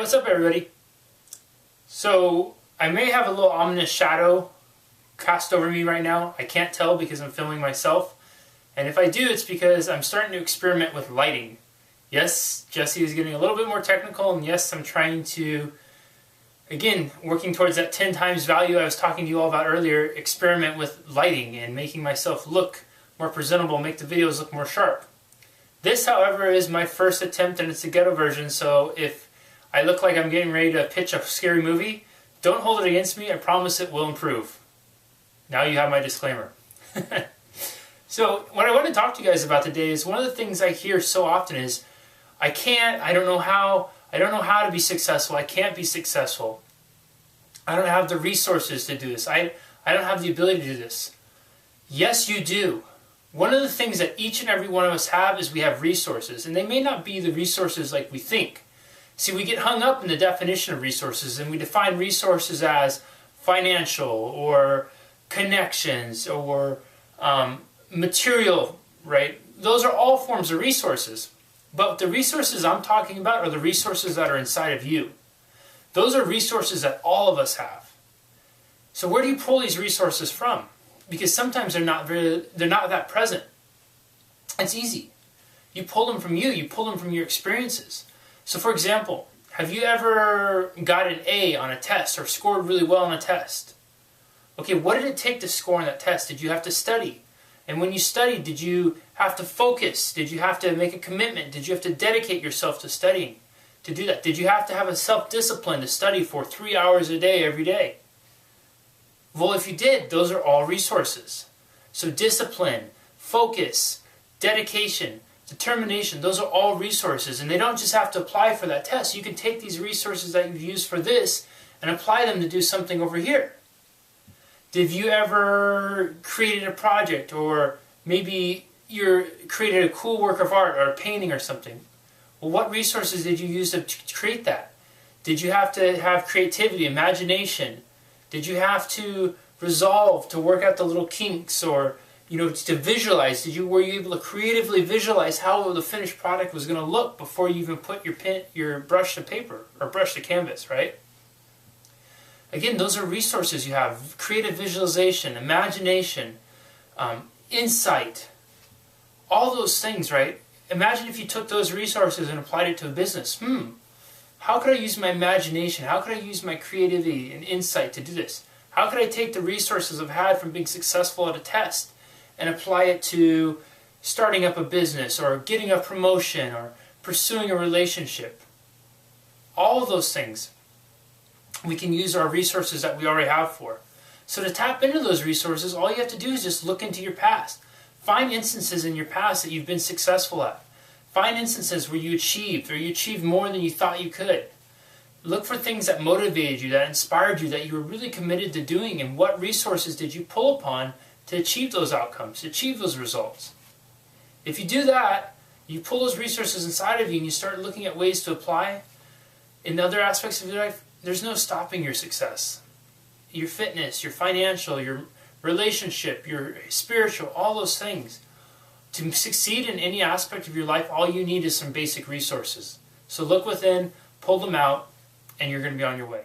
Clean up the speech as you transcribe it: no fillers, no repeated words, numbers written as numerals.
What's up, everybody? So I may have a little ominous shadow cast over me right now. I can't tell because I'm filming myself, and if I do, it's because I'm starting to experiment with lighting. Yes, Jesse is getting a little bit more technical, and yes, I'm trying to, again, working towards that 10 times value I was talking to you all about earlier, experiment with lighting and making myself look more presentable, make the videos look more sharp. This, however, is my first attempt, and it's a ghetto version, so if I look like I'm getting ready to pitch a scary movie, don't hold it against me. I promise it will improve. Now you have my disclaimer. So what I want to talk to you guys about today is one of the things I hear so often is, I don't know how to be successful, I can't be successful. I don't have the resources to do this. I don't have the ability to do this. Yes, you do. One of the things that each and every one of us have is we have resources, and they may not be the resources like we think. See, we get hung up in the definition of resources, and we define resources as financial or connections or material, right? Those are all forms of resources. But the resources I'm talking about are the resources that are inside of you. Those are resources that all of us have. So where do you pull these resources from? Because sometimes they're not that present. It's easy. You pull them from you. You pull them from your experiences. So for example, have you ever got an A on a test or scored really well on a test? Okay, what did it take to score on that test? Did you have to study? And when you studied, did you have to focus? Did you have to make a commitment? Did you have to dedicate yourself to studying to do that? Did you have to have a self-discipline to study for 3 hours a day every day? Well, if you did, those are all resources. So discipline, focus, dedication, determination, those are all resources. And they don't just have to apply for that test. You can take these resources that you've used for this and apply them to do something over here. Did you ever created a project, or maybe you created a cool work of art or a painting or something? Well, what resources did you use to create that? Did you have to have creativity, imagination? Did you have to resolve to work out the little kinks, or to visualize? Were you able to creatively visualize how the finished product was going to look before you even put your brush to paper or brush to canvas, right? Again, those are resources you have. Creative visualization, imagination, insight, all those things, right? Imagine if you took those resources and applied it to a business. How could I use my imagination? How could I use my creativity and insight to do this? How could I take the resources I've had from being successful at a test and apply it to starting up a business or getting a promotion or pursuing a relationship? All of those things we can use our resources that we already have for. So to tap into those resources, all you have to do is just look into your past. Find instances in your past that you've been successful at. Find instances where you achieved more than you thought you could. Look for things that motivated you, that inspired you, that you were really committed to doing, and what resources did you pull upon to achieve those outcomes, to achieve those results. If you do that, you pull those resources inside of you and you start looking at ways to apply in other aspects of your life, there's no stopping your success. Your fitness, your financial, your relationship, your spiritual, all those things. To succeed in any aspect of your life, all you need is some basic resources. So look within, pull them out, and you're going to be on your way.